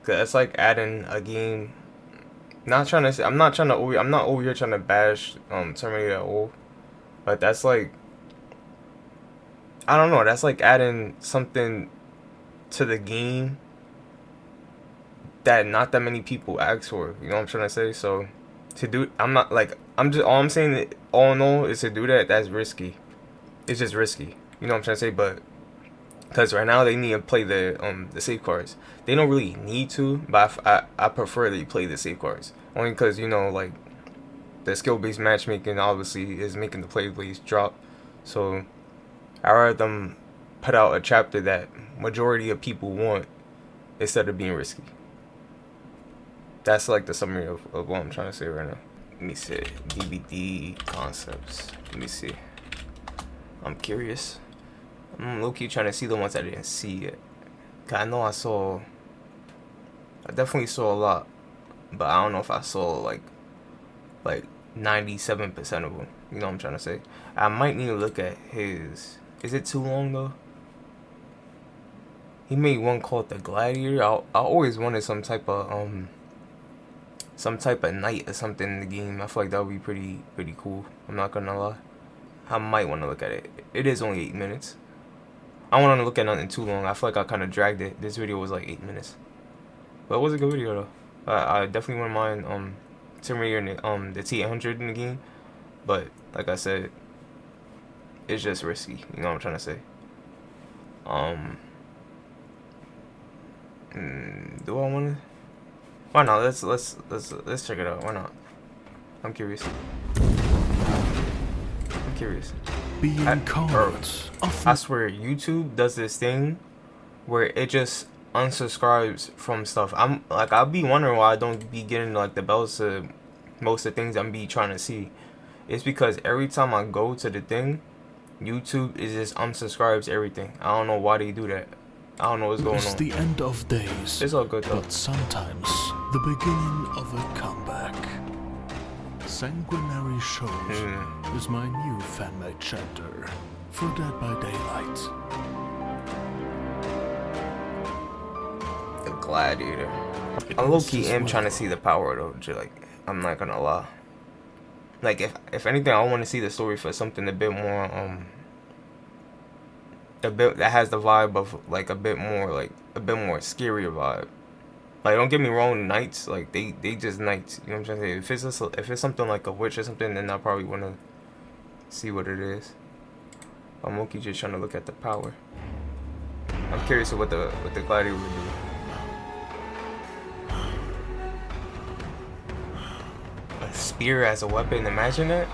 Cause it's like adding a game. Not trying to say. I'm not over here trying to bash Terminator at all. But that's like. I don't know. That's like adding something to the game that not that many people ask for. You know what I'm trying to say? So to do, I'm not like I'm just all I'm saying. All in all, is to do that. That's risky. It's just risky. You know what I'm trying to say? But because right now they need to play the safeguards. They don't really need to, but I prefer that you play the safeguards only because you know like the skill based matchmaking obviously is making the play base drop. So I rather them put out a chapter that majority of people want instead of being risky. That's like the summary of what I'm trying to say right now. Let me see. DVD concepts. Let me see. I'm curious. I'm low-key trying to see the ones I didn't see yet. 'Cause I know I definitely saw a lot. But I don't know if I saw like 97% of them. You know what I'm trying to say? I might need to look at his. Is it too long though? He made one called The Gladiator. I always wanted some type of knight or something in the game. I feel like that would be pretty cool. I'm not gonna lie. I might want to look at it. It is only 8 minutes. I don't want to look at nothing too long. I feel like I kind of dragged it. This video was like 8 minutes, but it was a good video though. I definitely wouldn't mind Terminator and the T800 in the game, but like I said, it's just risky. You know what I'm trying to say? Do I want to? Why not? Let's check it out. Why not? I'm curious. I'm curious. I swear, YouTube does this thing where it just unsubscribes from stuff. I'm like, I'll be wondering why I don't be getting like the bells to most of the things I'm be trying to see. It's because every time I go to the thing, YouTube is just unsubscribes everything. I don't know why they do that. I don't know what's going on. It's the end of days. It's all good though. But sometimes the beginning of a comeback. Sanguinary Shows is my new fan-made chapter for Dead by Daylight. The Gladiator. I low-key am trying to see the power though. Like, I'm not gonna lie. Like, if anything, I want to see the story for something a bit more a bit that has the vibe of like a bit more scarier vibe. Like, don't get me wrong, knights, like they just knights. You know what I'm trying to say? If it's something like a witch or something, then I probably wanna see what it is. I'm mostly just trying to look at the power. I'm curious of what the gladiator would do. A spear as a weapon, imagine that?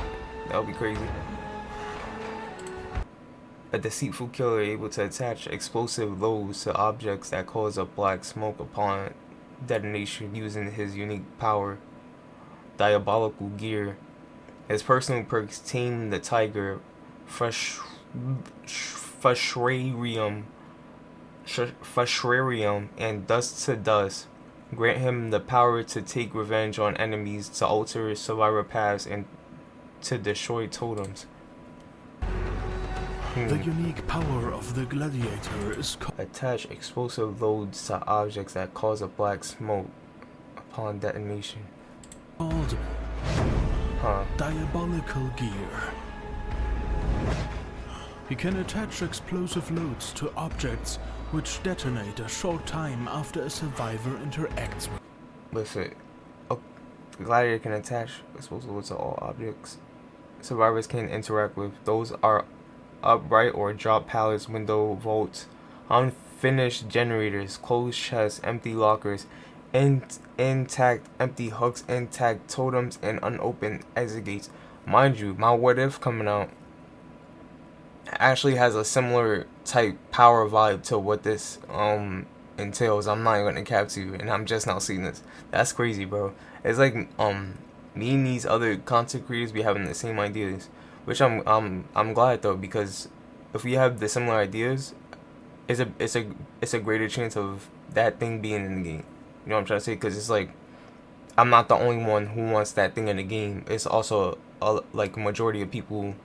That would be crazy. A deceitful killer able to attach explosive loads to objects that cause a black smoke upon detonation using his unique power. Diabolical gear. His personal perks: Tame the Tiger, Frustrarium, and Dust to Dust. Grant him the power to take revenge on enemies, to alter survivor paths, and to destroy totems. The unique power of the gladiator is attach explosive loads to objects that cause a black smoke upon detonation. called Diabolical Gear. He can attach explosive loads to objects which detonate a short time after a survivor interacts with it. The gladiator can attach explosive loads to all objects survivors can interact with. Those are upright or drop pallets, window vaults, unfinished generators, closed chests, empty lockers, intact empty hooks, intact totems, and unopened exit gates. Mind you, my What If coming out actually has a similar type power vibe to what this entails. I'm not gonna cap to you, and I'm just now seeing this. That's crazy, bro. It's like me and these other content creators be having the same ideas. Which I'm glad though, because if we have the similar ideas, it's a greater chance of that thing being in the game. You know what I'm trying to say? Because it's like I'm not the only one who wants that thing in the game. It's also like a majority of people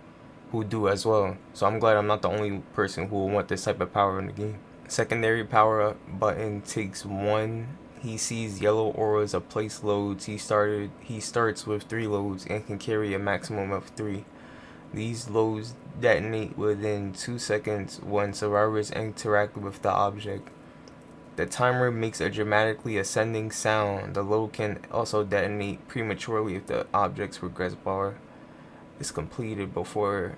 who do as well. So I'm glad I'm not the only person who will want this type of power in the game. Secondary power up button takes 1. He sees yellow auras of place loads. He starts with 3 loads and can carry a maximum of 3. These loads detonate within 2 seconds when survivors interact with the object. The timer makes a dramatically ascending sound. The load can also detonate prematurely if the object's progress bar is completed before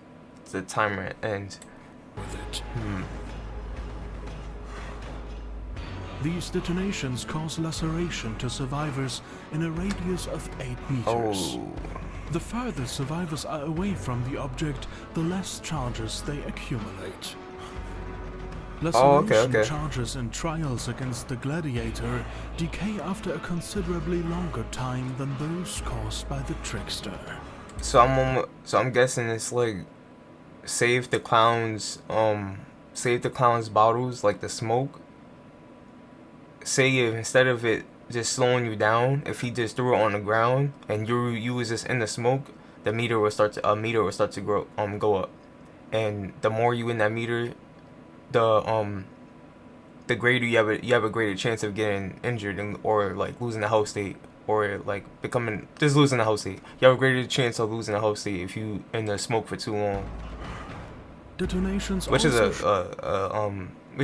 the timer ends. With it. These detonations cause laceration to survivors in a radius of 8 meters. Oh. The further survivors are away from the object, the less charges they accumulate. Laceration charges in trials against the gladiator decay after a considerably longer time than those caused by the trickster. So I'm guessing it's like save the clown's bottles, like the smoke. Say if instead of it just slowing you down, if he just threw it on the ground and you was just in the smoke, the meter will start to go up, and the more you in that meter, the greater you have a greater chance of getting injured or like losing the health state, or like losing the health state. You have a greater chance of losing the health state if you in the smoke for too long. Detonations which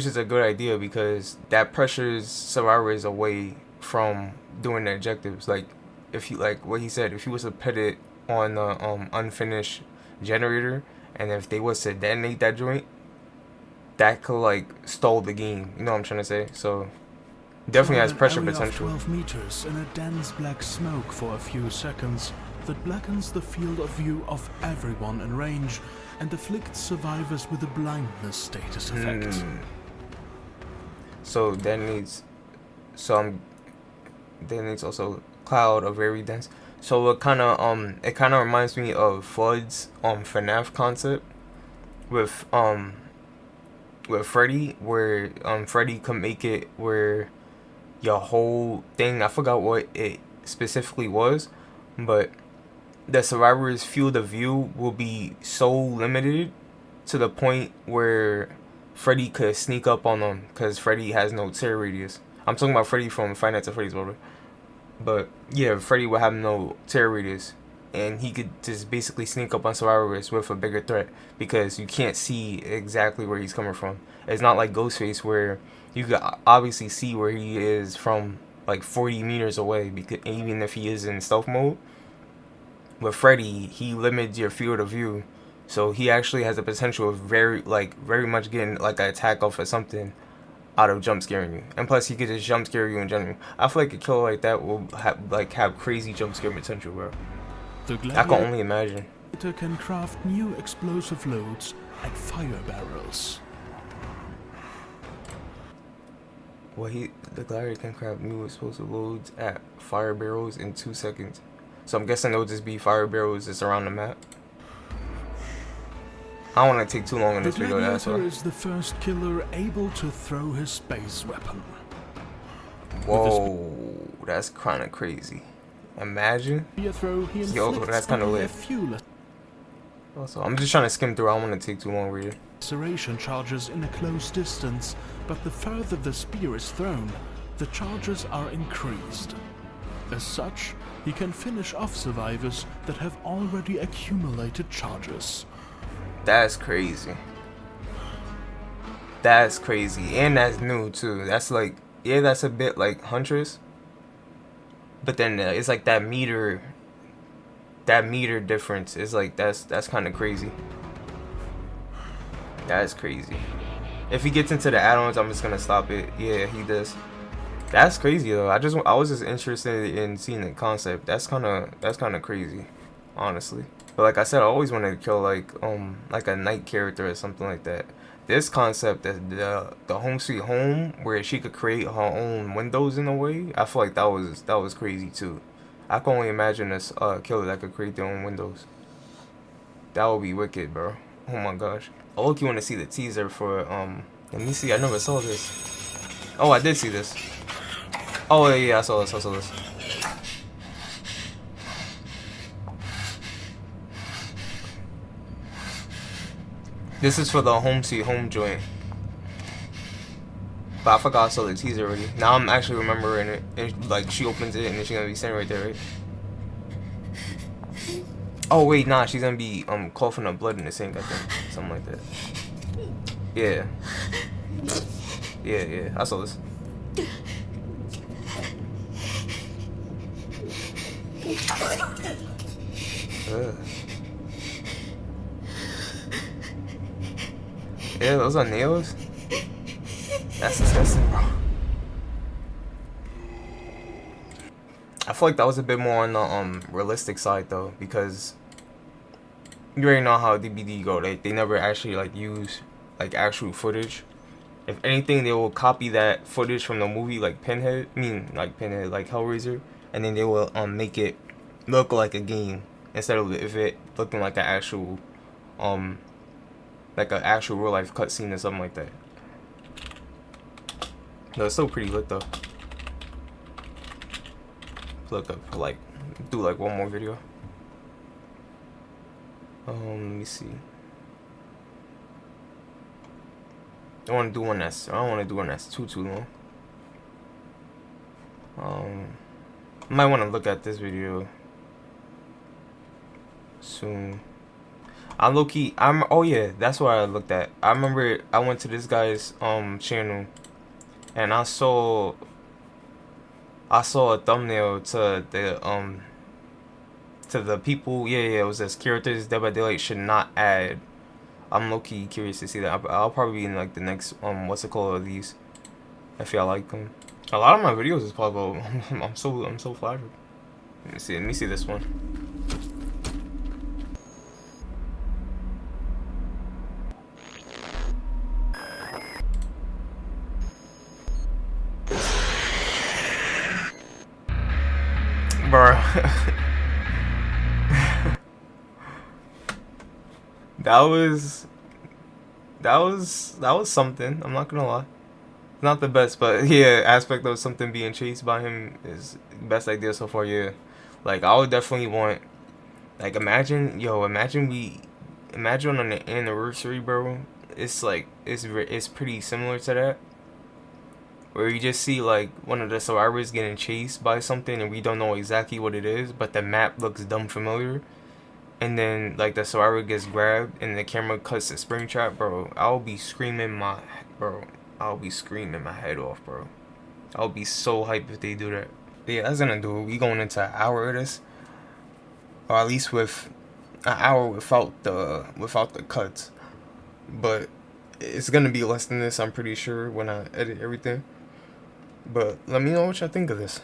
is a good idea, because that pressures survivors away from doing the objectives. Like if you, like what he said, if he was to put it on the unfinished generator, and if they was to detonate that joint, that could like stall the game. You know what I'm trying to say? So definitely has An pressure area of potential. 12 meters in a dense black smoke for a few seconds that blackens the field of view of everyone in range and afflicts survivors with a blindness status effect. So that needs some. That needs also cloud of very dense. So it kind of reminds me of Flood's FNAF concept with Freddy, where Freddy can make it where your whole thing, I forgot what it specifically was, but the survivor's field of view will be so limited to the point where Freddy could sneak up on them because Freddy has no tear radius. I'm talking about Freddy from Five Nights at Freddy's, brother. But yeah, Freddy would have no tear radius, and he could just basically sneak up on survivors with a bigger threat because you can't see exactly where he's coming from. It's not like Ghostface where you could obviously see where he is from like 40 meters away, because even if he is in stealth mode. With Freddy, he limits your field of view, so he actually has the potential of very much getting like an attack off of something out of jump scaring you. And plus, he could just jump scare you in general. I feel like a killer like that will have crazy jump scare potential, bro. The I can only imagine. gladiator can craft new explosive loads and fire barrels. Well, the gladiator can craft new explosive loads at fire barrels in 2 seconds. So I'm guessing they'll just be fire barrels just around the map. I don't want to take too long in The this video, that's gladiator why. is the first killer able to throw his space weapon. Whoa, that's kind of crazy. Imagine. Via throw, he Yo, inflicts that's kinda only a lit. few Also, I'm just trying to skim through. I don't want to take too long reading. laceration charges in a close distance, but the further the spear is thrown, the charges are increased. As such, he can finish off survivors that have already accumulated charges. That's crazy. That's crazy, and that's new too. That's like, yeah, that's a bit like Huntress, but then it's like that meter difference is like that's kind of crazy. That's crazy. If he gets into the add-ons, I'm just gonna stop it. Yeah, he does. That's crazy though. I was just interested in seeing the concept. That's kind of crazy, honestly. But like I said, I always wanted to kill like a night character or something like that. This concept, the Home Sweet Home, where she could create her own windows in a way, I feel like that was crazy too. I can only imagine this killer that could create their own windows. That would be wicked, bro. Oh my gosh. I look, you want to see the teaser for let me see. I never saw this. Oh, I did see this. Oh yeah, I saw this. This is for the Home Sweet Home joint. But I forgot I saw the teaser already. Now I'm actually remembering it. And, like, she opens it and then she's gonna be standing right there, right? Oh wait, nah, she's gonna be coughing up blood in the sink, I think. Something like that. Yeah. Yeah, I saw this. Ugh. Yeah, those are nails? That's disgusting, bro. I feel like that was a bit more on the realistic side though, because you already know how DBD go. They never actually like use like actual footage. If anything, they will copy that footage from the movie, like Pinhead, like Hellraiser, and then they will make it look like a game instead of it looking like an actual real life cutscene or something like that. No, it's still pretty lit though. Look up, like, do like one more video. Let me see. I don't want to do one that's too long. I might want to look at this video soon. Oh yeah, that's what I looked at. I remember I went to this guy's channel and I saw a thumbnail to the people. Yeah, it was this characters Dead by Daylight should not add I'm low key curious to see that. I'll probably be in like the next what's it called of these if y'all like them. A lot of my videos is probably I'm so flattered. Let me see this one. Bro. that was something. I'm not gonna lie. Not the best, but yeah, aspect of something being chased by him is best idea so far. Yeah, like I would definitely want, like imagine on an anniversary, bro. It's like it's pretty similar to that, where you just see like one of the survivors getting chased by something and we don't know exactly what it is, but the map looks dumb familiar. And then like the survivor gets grabbed and the camera cuts the spring trap, bro. I'll be screaming my head off, bro. I'll be so hyped if they do that. Yeah, that's gonna do it. We going into an hour of this, or at least with an hour without the cuts. But it's gonna be less than this, I'm pretty sure, when I edit everything. But let me know what y'all think of this.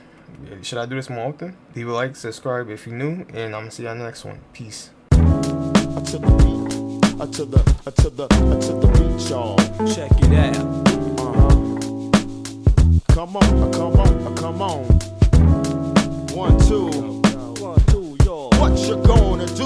Should I do this more often? Leave a like, subscribe if you're new, and I'm gonna see y'all in the next one. Peace. To the beat, to the beat, y'all. Check it out. Come on. 1, 2. 1, 2, y'all. What you gonna do?